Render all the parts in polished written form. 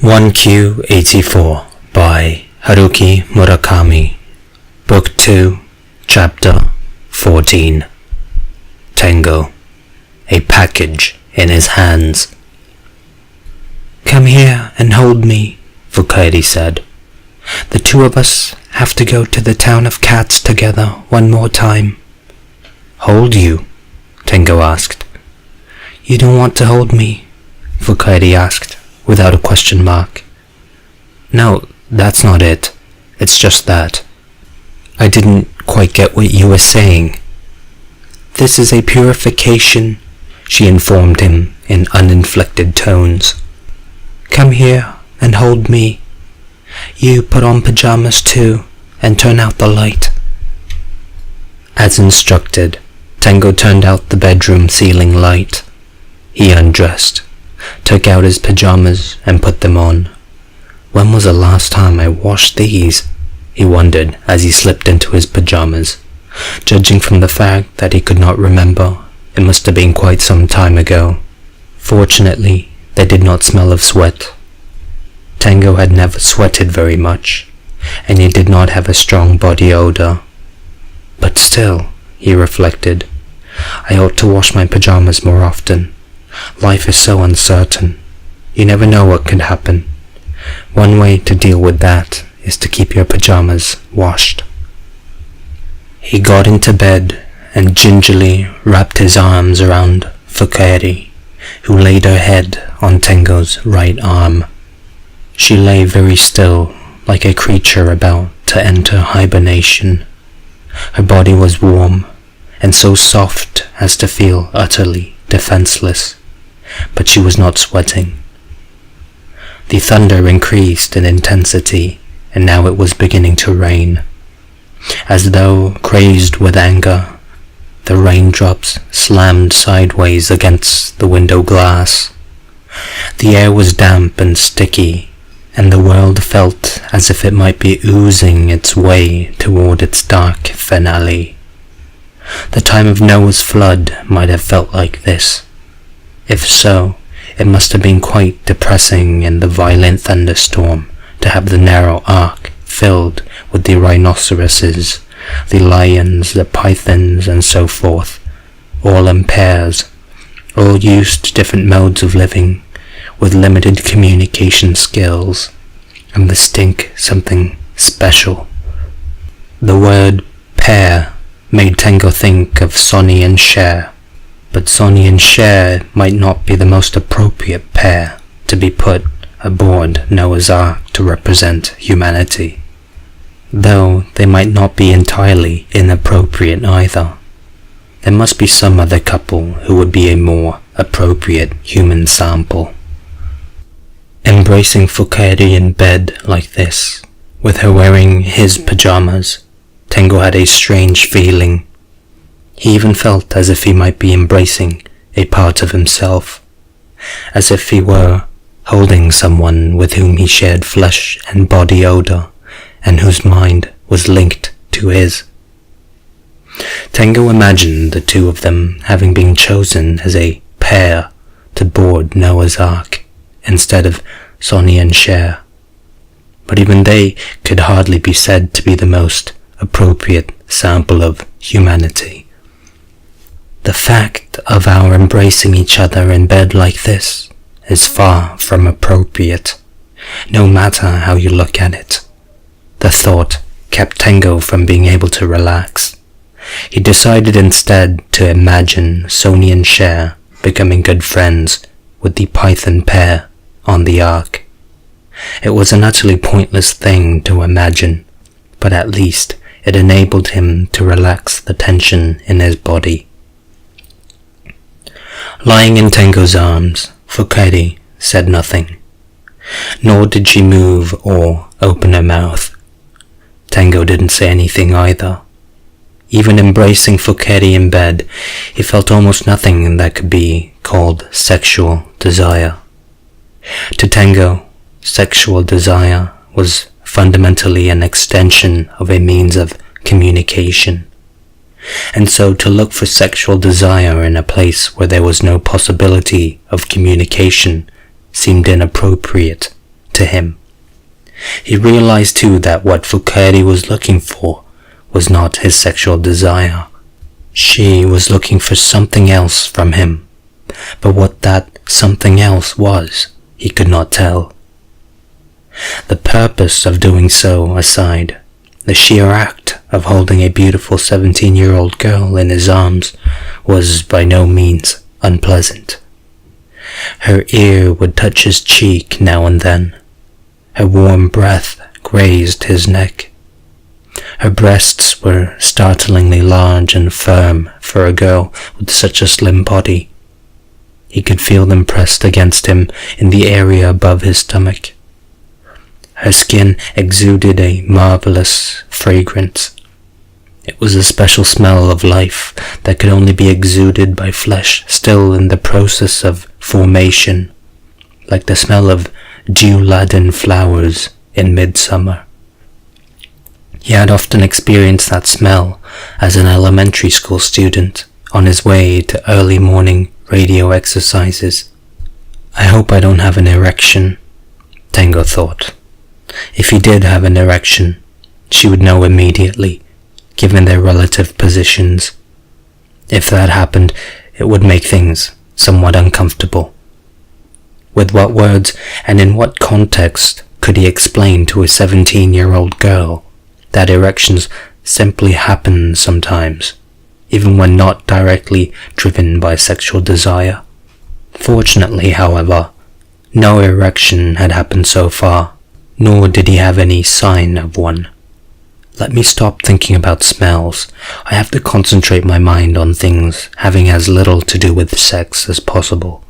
1Q84 by Haruki Murakami. Book 2, Chapter 14. Tengo, a package in his hands. "Come here and hold me," fuka-eri said. "The two of us have to go to the town of cats together one more time." "Hold you?" Tengo asked. "You don't want to hold me?" fuka-eri asked, without a question mark. "No, that's not it. It's just that. I didn't quite get what you were saying." "This is a purification," she informed him in uninflected tones. "Come here and hold me. You put on pajamas too, and turn out the light." As instructed, Tengo turned out the bedroom ceiling light. He undressed, took out his pajamas and put them on. When was the last time I washed these? He wondered as he slipped into his pajamas. Judging from the fact that he could not remember, it must have been quite some time ago. Fortunately, they did not smell of sweat. Tengo had never sweated very much, and he did not have a strong body odor. But still, he reflected, I ought to wash my pajamas more often. Life is so uncertain. You never know what could happen. One way to deal with that is to keep your pajamas washed. He got into bed and gingerly wrapped his arms around fuka-eri, who laid her head on Tengo's right arm. She lay very still, like a creature about to enter hibernation. Her body was warm, and so soft as to feel utterly defenseless, but she was not sweating. The thunder increased in intensity, and now it was beginning to rain. As though crazed with anger, the raindrops slammed sideways against the window glass. The air was damp and sticky, and the world felt as if it might be oozing its way toward its dark finale. The time of Noah's flood might have felt like this. If so, it must have been quite depressing in the violent thunderstorm to have the narrow ark filled with the rhinoceroses, the lions, the pythons, and so forth, all in pairs, all used to different modes of living, with limited communication skills, and distinct something special. The word pair made Tengo think of Sonny and Cher, but Sonny and Cher might not be the most appropriate pair to be put aboard Noah's Ark to represent humanity, though they might not be entirely inappropriate either. There must be some other couple who would be a more appropriate human sample. Embracing fuka-eri in bed like this, with her wearing his pajamas, Tengo had a strange feeling. He even felt as if he might be embracing a part of himself, as if he were holding someone with whom he shared flesh and body odor, and whose mind was linked to his. Tengo imagined the two of them having been chosen as a pair to board Noah's Ark, instead of Sonny and Cher. But even they could hardly be said to be the most appropriate sample of humanity. The fact of our embracing each other in bed like this is far from appropriate, no matter how you look at it. The thought kept Tengo from being able to relax. He decided instead to imagine Sonny and Cher becoming good friends with the python pair on the ark. It was an utterly pointless thing to imagine, but at least it enabled him to relax the tension in his body. Lying in Tengo's arms, fuka-eri said nothing, nor did she move or open her mouth. Tengo didn't say anything either. Even embracing fuka-eri in bed, he felt almost nothing that could be called sexual desire. To Tengo, sexual desire was fundamentally an extension of a means of communication, and so to look for sexual desire in a place where there was no possibility of communication seemed inappropriate to him. He realized too that what fuka-eri was looking for was not his sexual desire. She was looking for something else from him, but what that something else was, he could not tell. The purpose of doing so aside, the sheer act of holding a beautiful 17-year-old girl in his arms was by no means unpleasant. Her ear would touch his cheek now and then. Her warm breath grazed his neck. Her breasts were startlingly large and firm for a girl with such a slim body. He could feel them pressed against him in the area above his stomach. Her skin exuded a marvelous fragrance. It was a special smell of life that could only be exuded by flesh still in the process of formation, like the smell of dew-laden flowers in midsummer. He had often experienced that smell as an elementary school student on his way to early morning radio exercises. I hope I don't have an erection, Tango thought. If he did have an erection, she would know immediately, given their relative positions. If that happened, it would make things somewhat uncomfortable. With what words and in what context could he explain to a 17-year-old girl that erections simply happen sometimes, even when not directly driven by sexual desire? Fortunately, however, no erection had happened so far, nor did he have any sign of one. Let me stop thinking about smells. I have to concentrate my mind on things having as little to do with sex as possible.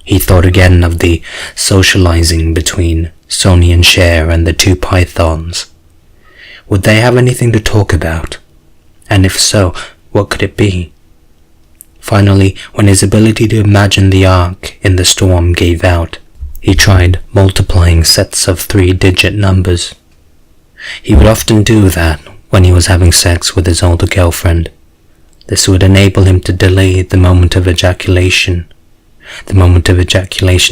He thought again of the socializing between Sony and Cher and the two pythons. Would they have anything to talk about? And if so, what could it be? Finally, when his ability to imagine the arc in the storm gave out, he tried multiplying sets of 3-digit numbers. He would often do that when he was having sex with his older girlfriend. This would enable him to delay the moment of ejaculation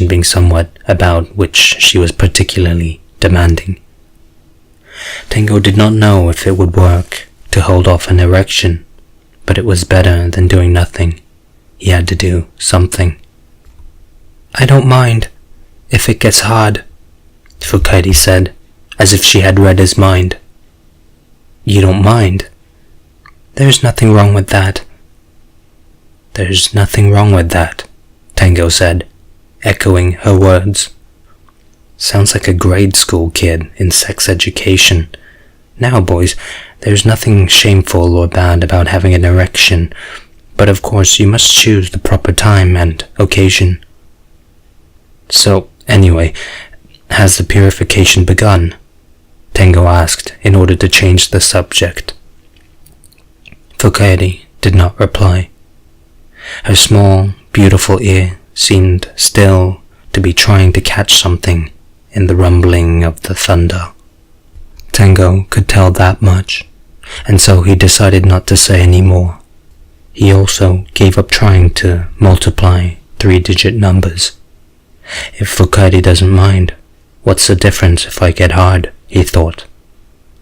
being somewhat about which she was particularly demanding. Tango did not know if it would work to hold off an erection, but it was better than doing nothing. He had to do something. I don't mind if it gets hard, fuka-eri said, as if she had read his mind. You don't mind? There's nothing wrong with that. There's nothing wrong with that, Tango said, echoing her words. Sounds like a grade school kid in sex education. Now, boys, there's nothing shameful or bad about having an erection, but of course you must choose the proper time and occasion. So, anyway, has the purification begun? Tango asked in order to change the subject. Fuka-eri did not reply. Her small, beautiful ear seemed still to be trying to catch something in the rumbling of the thunder. Tango could tell that much, and so he decided not to say any more. He also gave up trying to multiply 3-digit numbers. If fuka-eri doesn't mind, what's the difference if I get hard, he thought.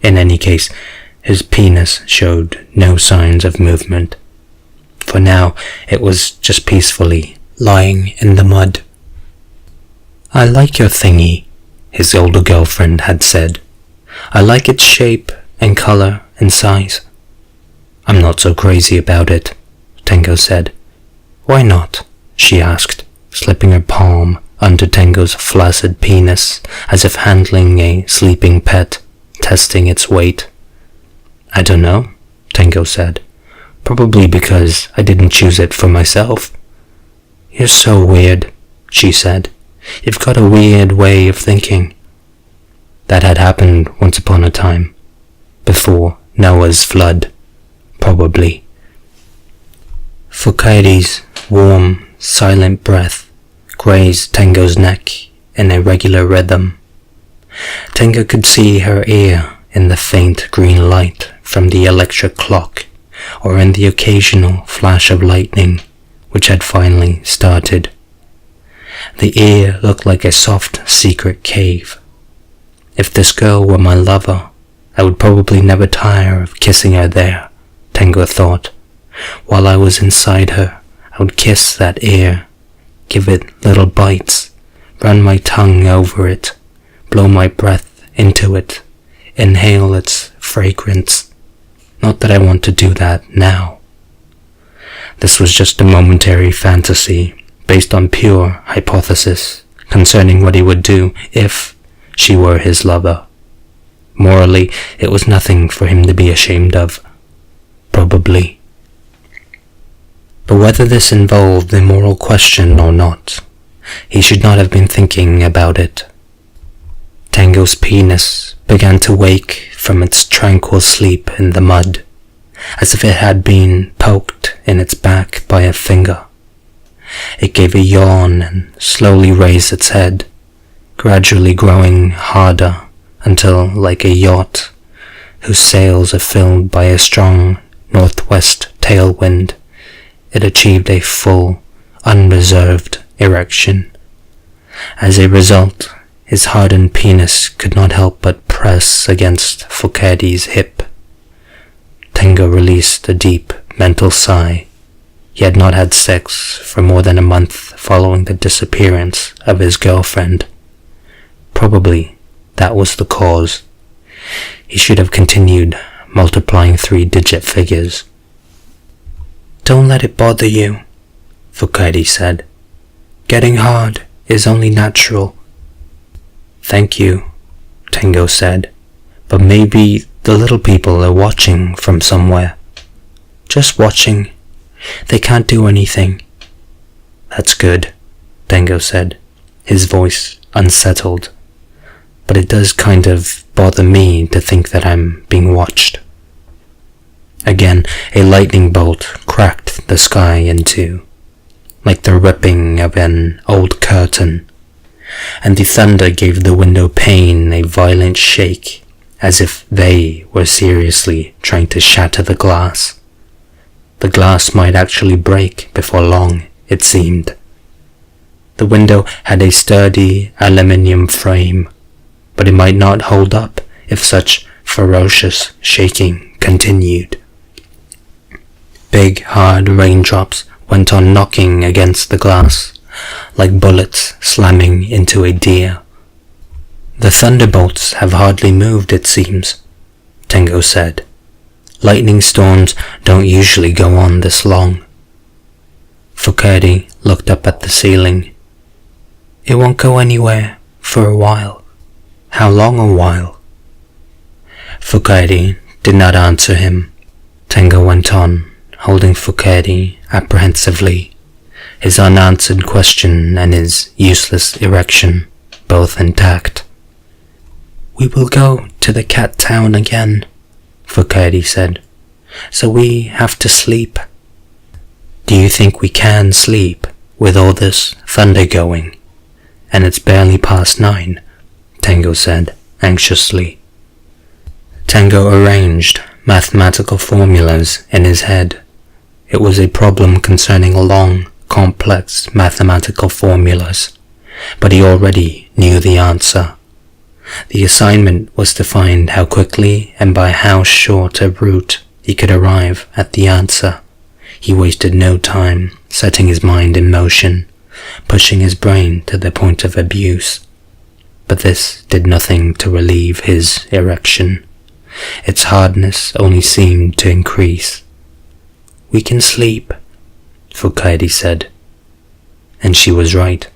In any case, his penis showed no signs of movement. For now, it was just peacefully lying in the mud. I like your thingy, his older girlfriend had said. I like its shape and color and size. I'm not so crazy about it, Tango said. Why not? She asked, slipping her palm under Tango's flaccid penis as if handling a sleeping pet, testing its weight. I don't know, Tango said. Probably because I didn't choose it for myself. You're so weird, she said. You've got a weird way of thinking. That had happened once upon a time. Before Noah's flood. Probably. Fuka-eri's warm, silent breath grazed Tango's neck in a regular rhythm. Tango could see her ear in the faint green light from the electric clock, or in the occasional flash of lightning, which had finally started. The ear looked like a soft, secret cave. If this girl were my lover, I would probably never tire of kissing her there, Tango thought. While I was inside her, I would kiss that ear, give it little bites, run my tongue over it, blow my breath into it, inhale its fragrance. Not that I want to do that now. This was just a momentary fantasy based on pure hypothesis concerning what he would do if she were his lover. Morally, it was nothing for him to be ashamed of. Probably. But whether this involved a moral question or not, he should not have been thinking about it. Tango's penis began to wake from its tranquil sleep in the mud, as if it had been poked in its back by a finger. It gave a yawn and slowly raised its head, gradually growing harder until, like a yacht whose sails are filled by a strong northwest tailwind, it achieved a full, unreserved erection. As a result, his hardened penis could not help but press against fuka-eri's hip. Tango released a deep mental sigh. He had not had sex for more than a month following the disappearance of his girlfriend. Probably that was the cause. He should have continued multiplying 3-digit figures. "Don't let it bother you," fuka-eri said. "Getting hard is only natural." "Thank you," Tango said, "but maybe the little people are watching from somewhere." "Just watching. They can't do anything." "That's good," Tango said, his voice unsettled. "But it does kind of bother me to think that I'm being watched." Again, a lightning bolt cracked the sky in two, like the ripping of an old curtain, and the thunder gave the window pane a violent shake, as if they were seriously trying to shatter the glass. The glass might actually break before long, it seemed. The window had a sturdy aluminium frame, but it might not hold up if such ferocious shaking continued. Big, hard raindrops went on knocking against the glass, like bullets slamming into a deer. "The thunderbolts have hardly moved, it seems," Tango said. "Lightning storms don't usually go on this long." Fuka-eri looked up at the ceiling. "It won't go anywhere for a while." "How long a while?" Fuka-eri did not answer him. Tango went on, holding Fuka-eri apprehensively, his unanswered question and his useless erection both intact. "We will go to the cat town again," Fuka-eri said, "so we have to sleep." "Do you think we can sleep with all this thunder going? And it's barely past 9, Tango said, anxiously. Tango arranged mathematical formulas in his head. It was a problem concerning long, complex mathematical formulas, but he already knew the answer. The assignment was to find how quickly and by how short a route he could arrive at the answer. He wasted no time setting his mind in motion, pushing his brain to the point of abuse. But this did nothing to relieve his erection. Its hardness only seemed to increase. "We can sleep," fuka-eri said. And she was right.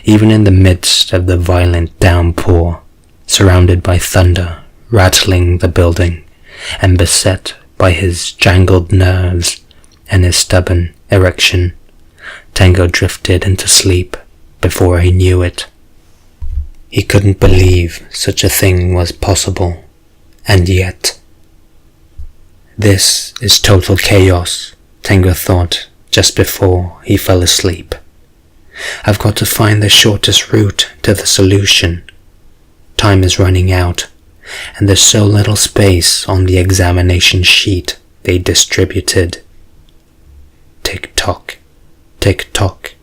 Even in the midst of the violent downpour, surrounded by thunder rattling the building, and beset by his jangled nerves and his stubborn erection, Tango drifted into sleep before he knew it. He couldn't believe such a thing was possible, and yet... This is total chaos, Tango thought just before he fell asleep. I've got to find the shortest route to the solution. Time is running out, and there's so little space on the examination sheet they distributed. Tick-tock, tick-tock.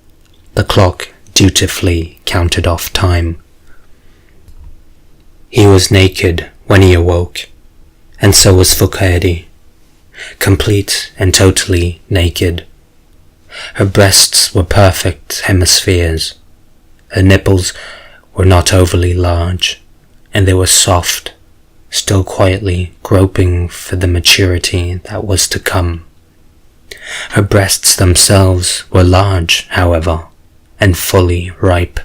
The clock dutifully counted off time. He was naked when he awoke, and so was fuka-eri, complete and totally naked. Her breasts were perfect hemispheres. Her nipples were not overly large, and they were soft, still quietly groping for the maturity that was to come. Her breasts themselves were large, however, and fully ripe.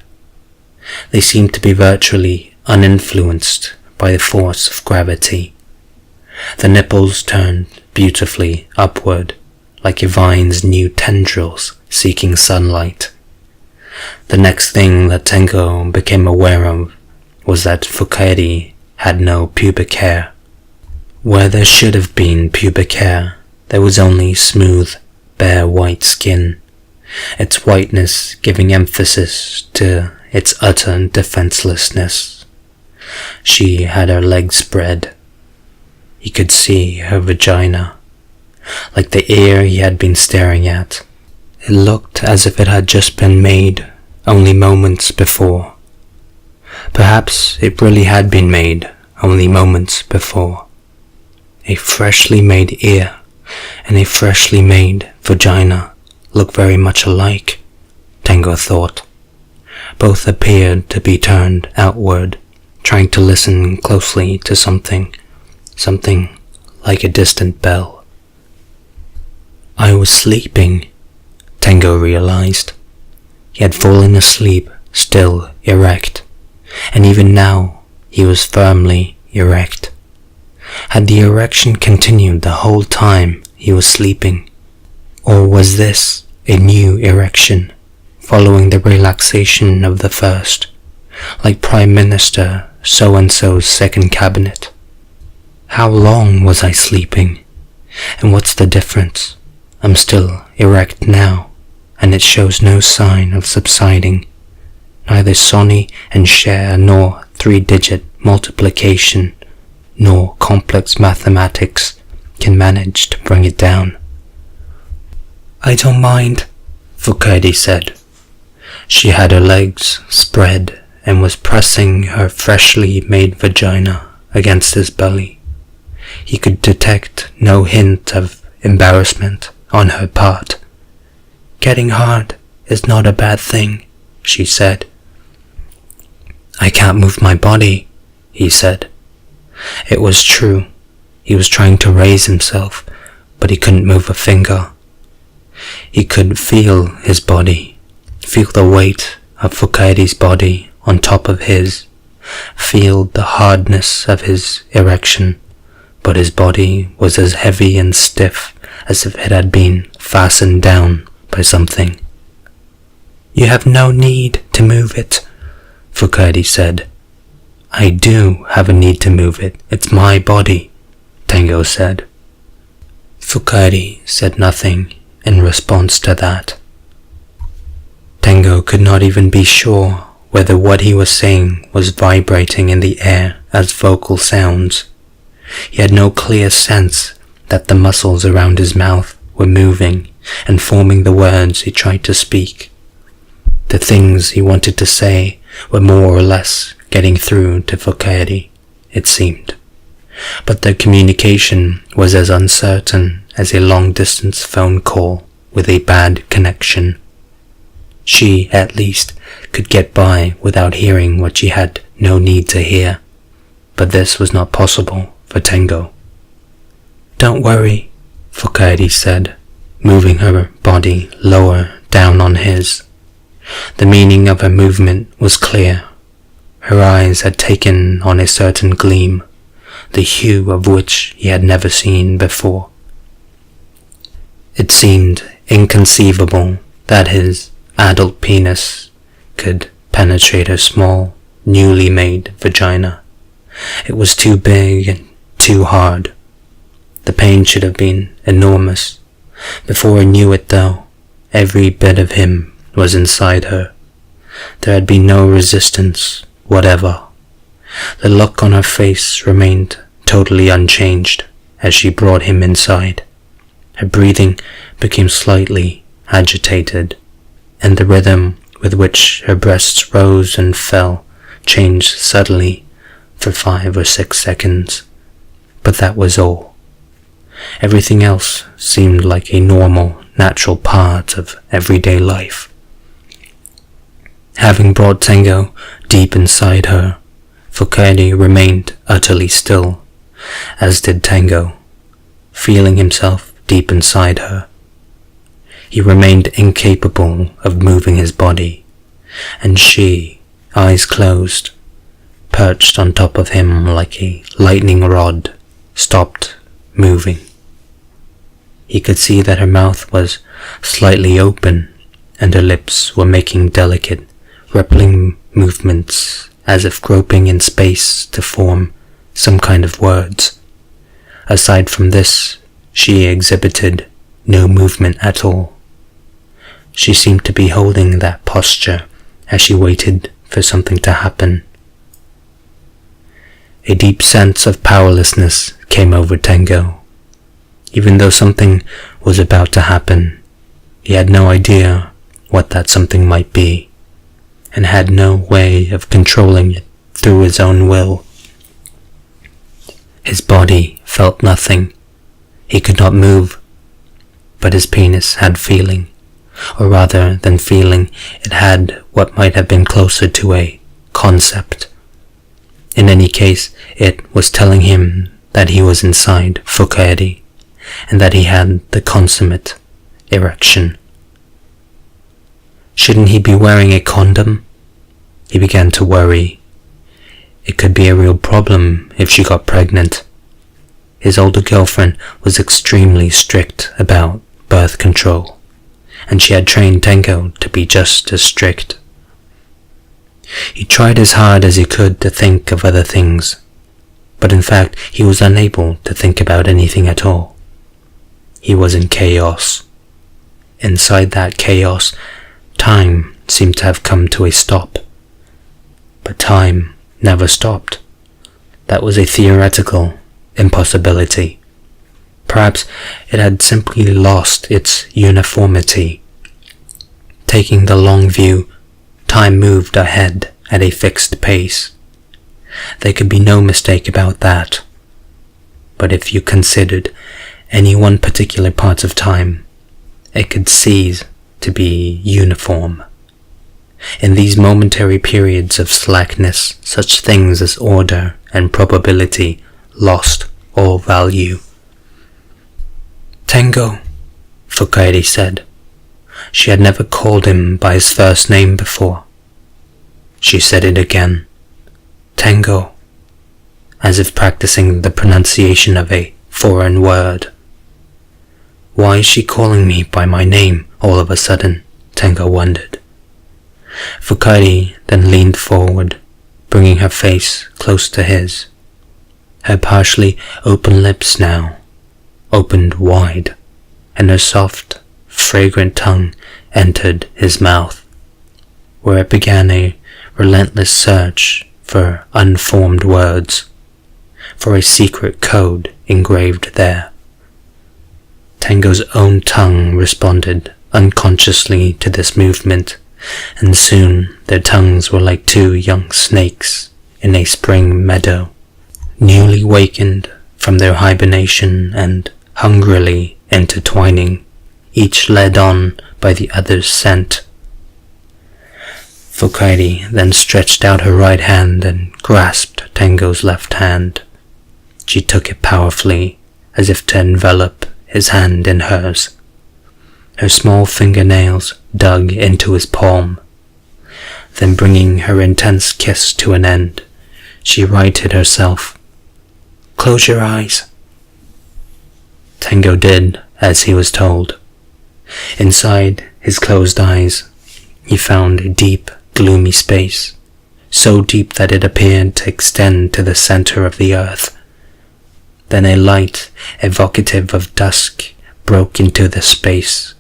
They seemed to be virtually uninfluenced by the force of gravity. The nipples turned beautifully upward, like a vine's new tendrils seeking sunlight. The next thing that Tengo became aware of was that fuka-eri had no pubic hair. Where there should have been pubic hair, there was only smooth, bare white skin, its whiteness giving emphasis to its utter defenselessness. She had her legs spread. He could see her vagina, like the ear he had been staring at. It looked as if it had just been made only moments before. Perhaps it really had been made only moments before. A freshly made ear and a freshly made vagina look very much alike, Tengo thought. Both appeared to be turned outward, trying to listen closely to something like a distant bell. I was sleeping, Tengo realized. He had fallen asleep, still erect, and even now he was firmly erect. Had the erection continued the whole time he was sleeping, or was this a new erection, following the relaxation of the first, like Prime Minister so-and-so's second cabinet? How long was I sleeping? And what's the difference? I'm still erect now, and it shows no sign of subsiding. Neither Sonny and Cher nor three-digit multiplication nor complex mathematics can manage to bring it down. I don't mind, fuka-eri said. She had her legs spread and was pressing her freshly made vagina against his belly. He could detect no hint of embarrassment on her part. Getting hard is not a bad thing, she said. I can't move my body, he said. It was true. He was trying to raise himself, but he couldn't move a finger. He could feel his body, feel the weight of fuka-eri's body on top of his, feel the hardness of his erection, but his body was as heavy and stiff as if it had been fastened down by something. You have no need to move it, fuka-eri said. I do have a need to move it. It's my body, Tengo said. Fuka-eri said nothing in response to that. Tengo could not even be sure whether what he was saying was vibrating in the air as vocal sounds. He had no clear sense that the muscles around his mouth were moving and forming the words he tried to speak. The things he wanted to say were more or less getting through to fuka-eri, it seemed, but their communication was as uncertain as a long-distance phone call with a bad connection. She, at least, could get by without hearing what she had no need to hear, but this was not possible for Tengo. Don't worry, fuka-eri said, moving her body lower down on his. The meaning of her movement was clear. Her eyes had taken on a certain gleam, the hue of which he had never seen before. It seemed inconceivable that his adult penis could penetrate her small, newly made vagina. It was too big and too hard. The pain should have been enormous. Before he knew it, though, every bit of him was inside her. There had been no resistance whatever. The look on her face remained totally unchanged as she brought him inside. Her breathing became slightly agitated, and the rhythm with which her breasts rose and fell changed subtly for 5 or 6 seconds, but that was all. Everything else seemed like a normal, natural part of everyday life. Having brought Tango deep inside her, fuka-eri remained utterly still, as did Tango, feeling himself deep inside her. He remained incapable of moving his body, and she, eyes closed, perched on top of him like a lightning rod, stopped moving. He could see that her mouth was slightly open, and her lips were making delicate, rippling movements as if groping in space to form some kind of words. Aside from this, she exhibited no movement at all. She seemed to be holding that posture as she waited for something to happen. A deep sense of powerlessness came over Tango. Even though something was about to happen, he had no idea what that something might be, and had no way of controlling it through his own will. His body felt nothing. He could not move, but his penis had feeling, or rather than feeling, it had what might have been closer to a concept. In any case, it was telling him that he was inside fuka-eri, and that he had the consummate erection. Shouldn't he be wearing a condom? He began to worry. It could be a real problem if she got pregnant. His older girlfriend was extremely strict about birth control, and she had trained Tango to be just as strict. He tried as hard as he could to think of other things, but in fact he was unable to think about anything at all. He was in chaos. Inside that chaos, time seemed to have come to a stop. But time never stopped. That was a theoretical impossibility. Perhaps it had simply lost its uniformity. Taking the long view, time moved ahead at a fixed pace. There could be no mistake about that. But if you considered any one particular part of time, it could cease to be uniform. In these momentary periods of slackness, such things as order and probability lost all value. Tango, fuka-eri said. She had never called him by his first name before. She said it again. Tango, as if practicing the pronunciation of a foreign word. Why is she calling me by my name all of a sudden? Tango wondered. Fuka-eri then leaned forward, bringing her face close to his. Her partially open lips now opened wide, and her soft, fragrant tongue entered his mouth, where it began a relentless search for unformed words, for a secret code engraved there. Tango's own tongue responded unconsciously to this movement, and soon their tongues were like two young snakes in a spring meadow, newly wakened from their hibernation and hungrily intertwining, each led on by the other's scent. Fuka-eri then stretched out her right hand and grasped Tango's left hand. She took it powerfully, as if to envelop his hand in hers. Her small fingernails dug into his palm. Then, bringing her intense kiss to an end, she righted herself. Close your eyes. Tango did as he was told. Inside his closed eyes, he found a deep, gloomy space, so deep that it appeared to extend to the center of the earth. Then a light, evocative of dusk, broke into the space,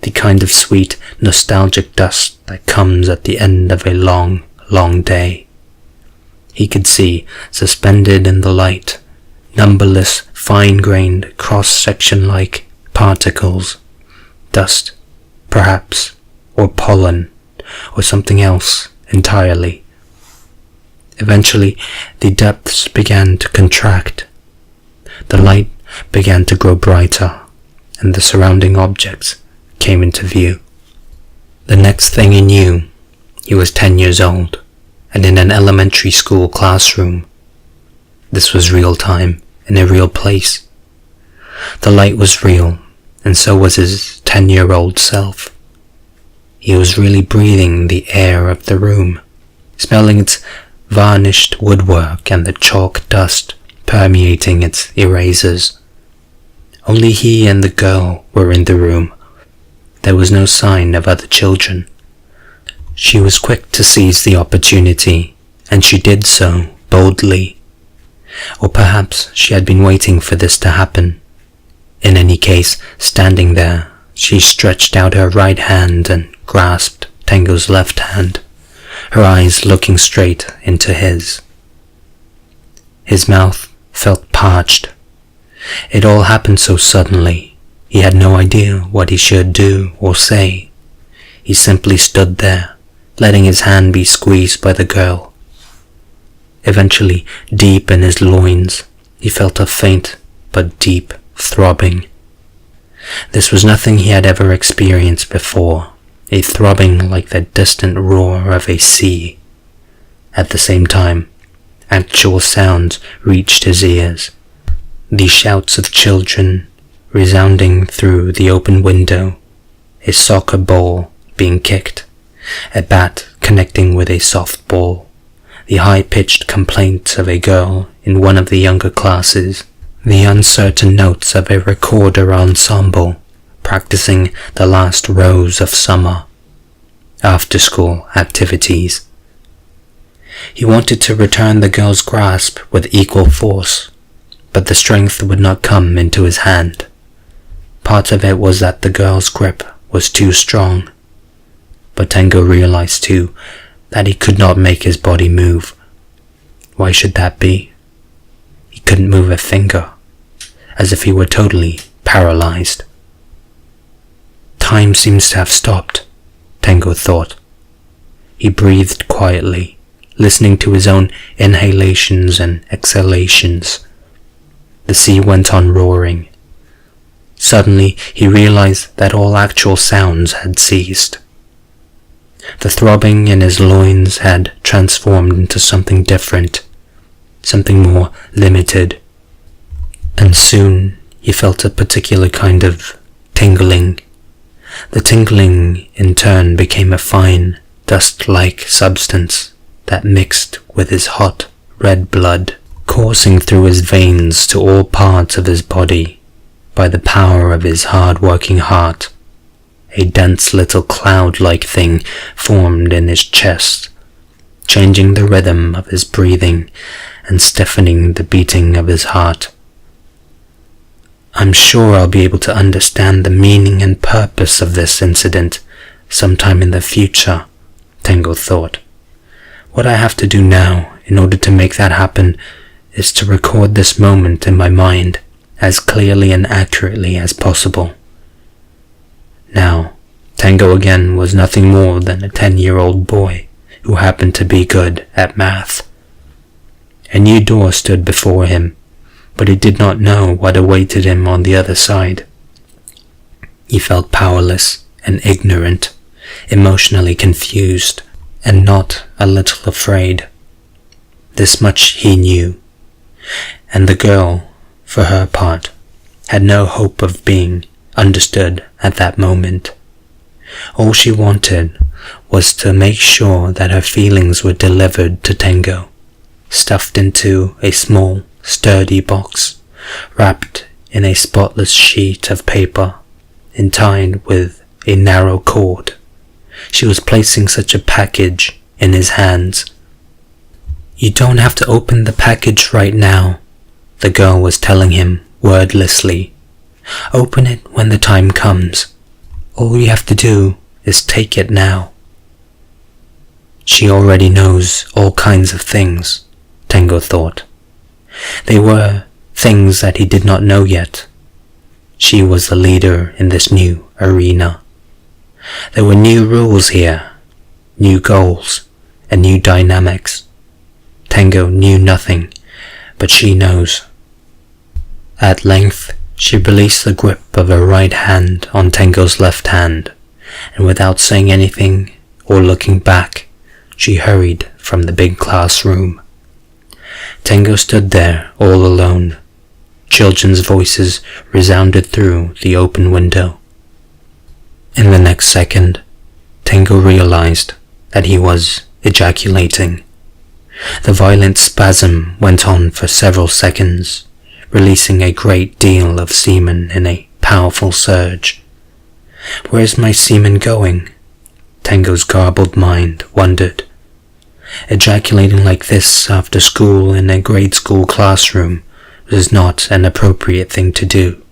the kind of sweet, nostalgic dusk that comes at the end of a long, long day. He could see, suspended in the light, numberless, fine-grained, cross-section-like particles, dust, perhaps, or pollen, or something else entirely. Eventually, the depths began to contract. The light began to grow brighter, and the surrounding objects came into view. The next thing he knew, he was 10 years old, and in an elementary school classroom. This was real time, in a real place. The light was real, and so was his 10-year-old self. He was really breathing the air of the room, smelling its varnished woodwork and the chalk dust permeating its erasers. Only he and the girl were in the room. There was no sign of other children. She was quick to seize the opportunity, and she did so boldly. Or perhaps she had been waiting for this to happen. In any case, standing there, she stretched out her right hand and grasped Tengo's left hand, her eyes looking straight into his. His mouth felt parched. It all happened so suddenly. He had no idea what he should do or say. He simply stood there, letting his hand be squeezed by the girl. Eventually, deep in his loins, he felt a faint but deep throbbing. This was nothing he had ever experienced before, a throbbing like the distant roar of a sea. At the same time, actual sounds reached his ears. The shouts of children resounding through the open window, a soccer ball being kicked, a bat connecting with a softball, the high-pitched complaint of a girl in one of the younger classes, the uncertain notes of a recorder ensemble practicing the last rose of summer, after-school activities. He wanted to return the girl's grasp with equal force, but the strength would not come into his hand. Part of it was that the girl's grip was too strong, but Tengo realized too that he could not make his body move. Why should that be? He couldn't move a finger, as if he were totally paralyzed. Time seems to have stopped, Tengo thought. He breathed quietly, listening to his own inhalations and exhalations. The sea went on roaring. Suddenly, he realized that all actual sounds had ceased. The throbbing in his loins had transformed into something different, something more limited, and soon he felt a particular kind of tingling. The tingling in turn became a fine, dust-like substance that mixed with his hot, red blood, coursing through his veins to all parts of his body by the power of his hard-working heart. A dense little cloud-like thing formed in his chest, changing the rhythm of his breathing and stiffening the beating of his heart. I'm sure I'll be able to understand the meaning and purpose of this incident sometime in the future, Tengo thought. What I have to do now in order to make that happen is to record this moment in my mind as clearly and accurately as possible. Now, Tengo again was nothing more than a 10-year-old boy who happened to be good at math. A new door stood before him, but he did not know what awaited him on the other side. He felt powerless and ignorant, emotionally confused, and not a little afraid. This much he knew, and the girl, for her part, had no hope of being understood at that moment. All she wanted was to make sure that her feelings were delivered to Tengo, stuffed into a small, sturdy box, wrapped in a spotless sheet of paper, and tied with a narrow cord. She was placing such a package in his hands. You don't have to open the package right now, the girl was telling him wordlessly. Open it when the time comes. All you have to do is take it now. She already knows all kinds of things, Tengo thought. They were things that he did not know yet. She was the leader in this new arena. There were new rules here, new goals, and new dynamics. Tango knew nothing, but she knows. At length, she released the grip of her right hand on Tango's left hand, and without saying anything or looking back, she hurried from the big classroom. Tango stood there all alone. Children's voices resounded through the open window. In the next second, Tango realized that he was ejaculating. The violent spasm went on for several seconds, releasing a great deal of semen in a powerful surge. Where's my semen going? Tango's garbled mind wondered. Ejaculating like this after school in a grade school classroom was not an appropriate thing to do.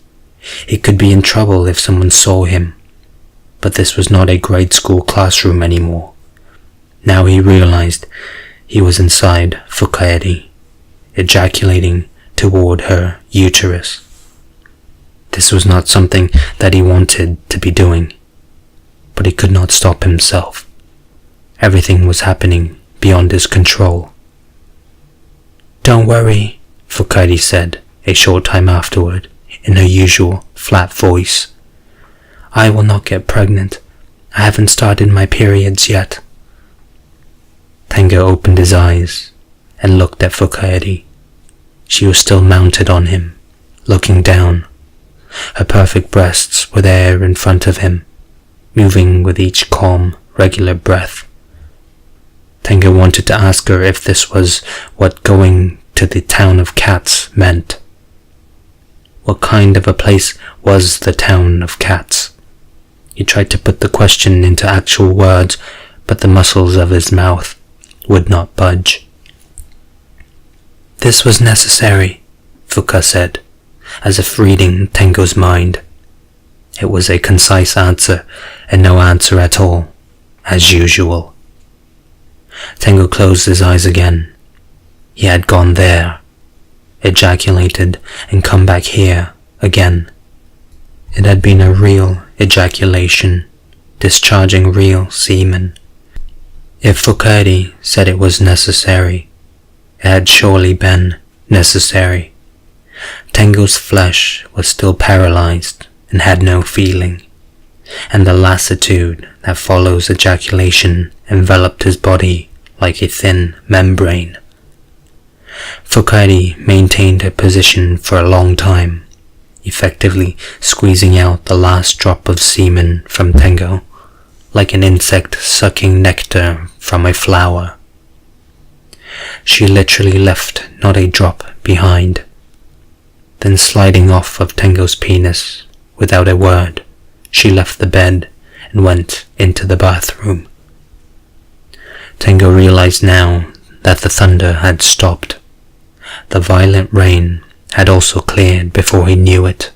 He could be in trouble if someone saw him. But this was not a grade school classroom anymore. Now he realized he was inside fuka-eri, ejaculating toward her uterus. This was not something that he wanted to be doing, but he could not stop himself. Everything was happening beyond his control. Don't worry, fuka-eri said a short time afterward in her usual flat voice. I will not get pregnant. I haven't started my periods yet. Tango opened his eyes and looked at fuka-eri. She was still mounted on him, looking down. Her perfect breasts were there in front of him, moving with each calm, regular breath. Tango wanted to ask her if this was what going to the town of cats meant. What kind of a place was the town of cats? He tried to put the question into actual words, but the muscles of his mouth would not budge. This was necessary, Fuka said, as if reading Tango's mind. It was a concise answer, and no answer at all, as usual. Tango closed his eyes again. He had gone there, ejaculated, and come back here again. It had been a real ejaculation, discharging real semen. If fuka-eri said it was necessary, it had surely been necessary. Tango's flesh was still paralyzed and had no feeling, and the lassitude that follows ejaculation enveloped his body like a thin membrane. Fuka-eri maintained her position for a long time, effectively squeezing out the last drop of semen from Tango, like an insect sucking nectar from a flower. She literally left not a drop behind. Then sliding off of Tango's penis, without a word, she left the bed and went into the bathroom. Tango realized now that the thunder had stopped. The violent rain had also cleared before he knew it.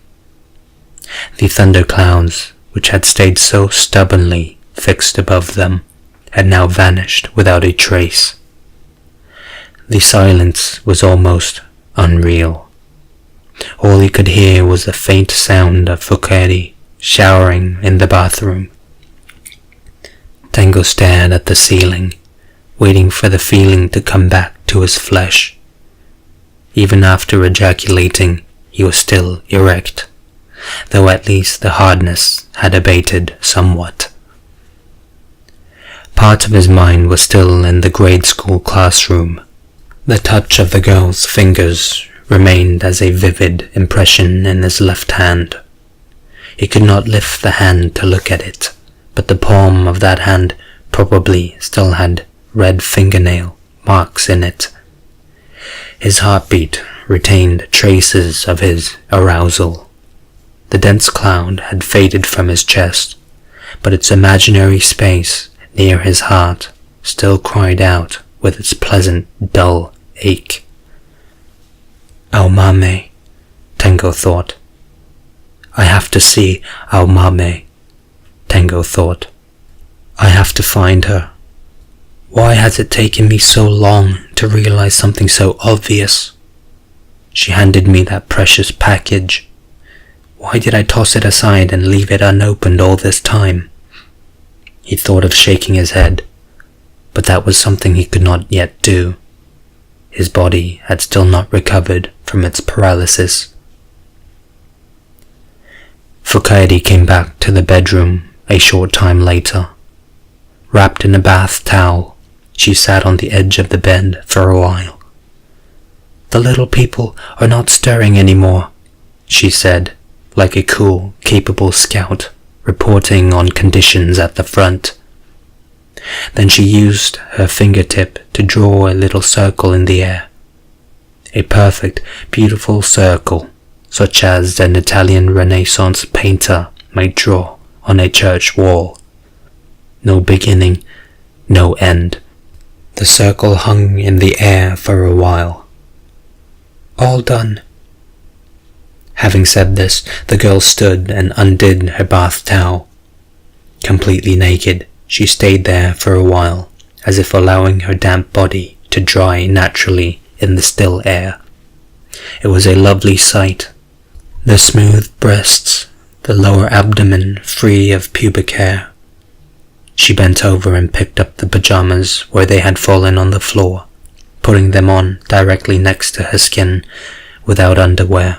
The thunderclouds, which had stayed so stubbornly fixed above them, had now vanished without a trace. The silence was almost unreal. All he could hear was the faint sound of fuka-eri showering in the bathroom. Tango stared at the ceiling, waiting for the feeling to come back to his flesh. Even after ejaculating, he was still erect, though at least the hardness had abated somewhat. Part of his mind was still in the grade school classroom. The touch of the girl's fingers remained as a vivid impression in his left hand. He could not lift the hand to look at it, but the palm of that hand probably still had red fingernail marks in it. His heartbeat retained traces of his arousal. The dense cloud had faded from his chest, but its imaginary space near his heart still cried out with its pleasant, dull ache. Aomame, Tango thought. I have to see Aomame, Tango thought. I have to find her. Why has it taken me so long to realize something so obvious? She handed me that precious package. Why did I toss it aside and leave it unopened all this time? He thought of shaking his head, but that was something he could not yet do. His body had still not recovered from its paralysis. Fuka-eri came back to the bedroom a short time later. Wrapped in a bath towel, she sat on the edge of the bed for a while. "The little people are not stirring anymore," she said, like a cool, capable scout reporting on conditions at the front. Then she used her fingertip to draw a little circle in the air. A perfect, beautiful circle, such as an Italian Renaissance painter might draw on a church wall. No beginning, no end. The circle hung in the air for a while. "All done." Having said this, the girl stood and undid her bath towel. Completely naked, she stayed there for a while, as if allowing her damp body to dry naturally in the still air. It was a lovely sight. The smooth breasts, the lower abdomen free of pubic hair. She bent over and picked up the pajamas where they had fallen on the floor, putting them on directly next to her skin without underwear,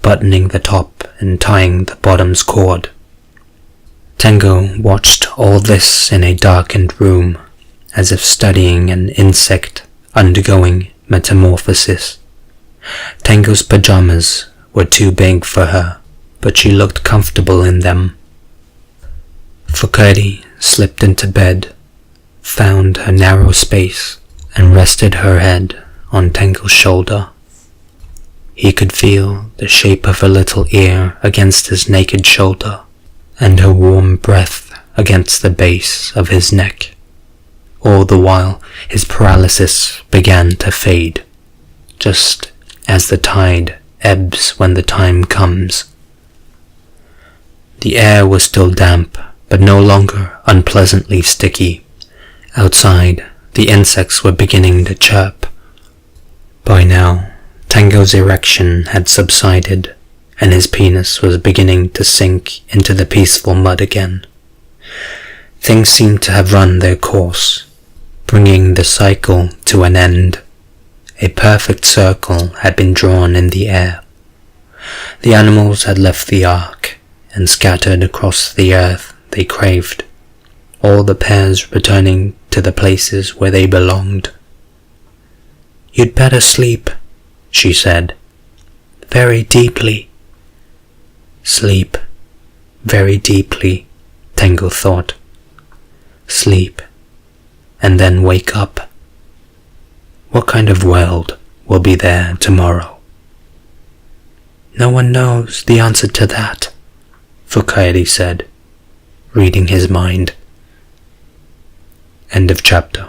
buttoning the top and tying the bottom's cord. Tango watched all this in a darkened room, as if studying an insect undergoing metamorphosis. Tango's pajamas were too big for her, but she looked comfortable in them. Fuka-eri slipped into bed, found her narrow space, and rested her head on Tango's shoulder. He could feel the shape of her little ear against his naked shoulder, and her warm breath against the base of his neck. All the while, his paralysis began to fade, just as the tide ebbs when the time comes. The air was still damp, but no longer unpleasantly sticky. Outside, the insects were beginning to chirp. By now, Tango's erection had subsided, and his penis was beginning to sink into the peaceful mud again. Things seemed to have run their course, bringing the cycle to an end. A perfect circle had been drawn in the air. The animals had left the ark and scattered across the earth they craved, all the pairs returning to the places where they belonged. "You'd better sleep," she said, "very deeply." Sleep, very deeply, Tango thought. Sleep, and then wake up. What kind of world will be there tomorrow? "No one knows the answer to that," Fuka-eri said, reading his mind. End of chapter.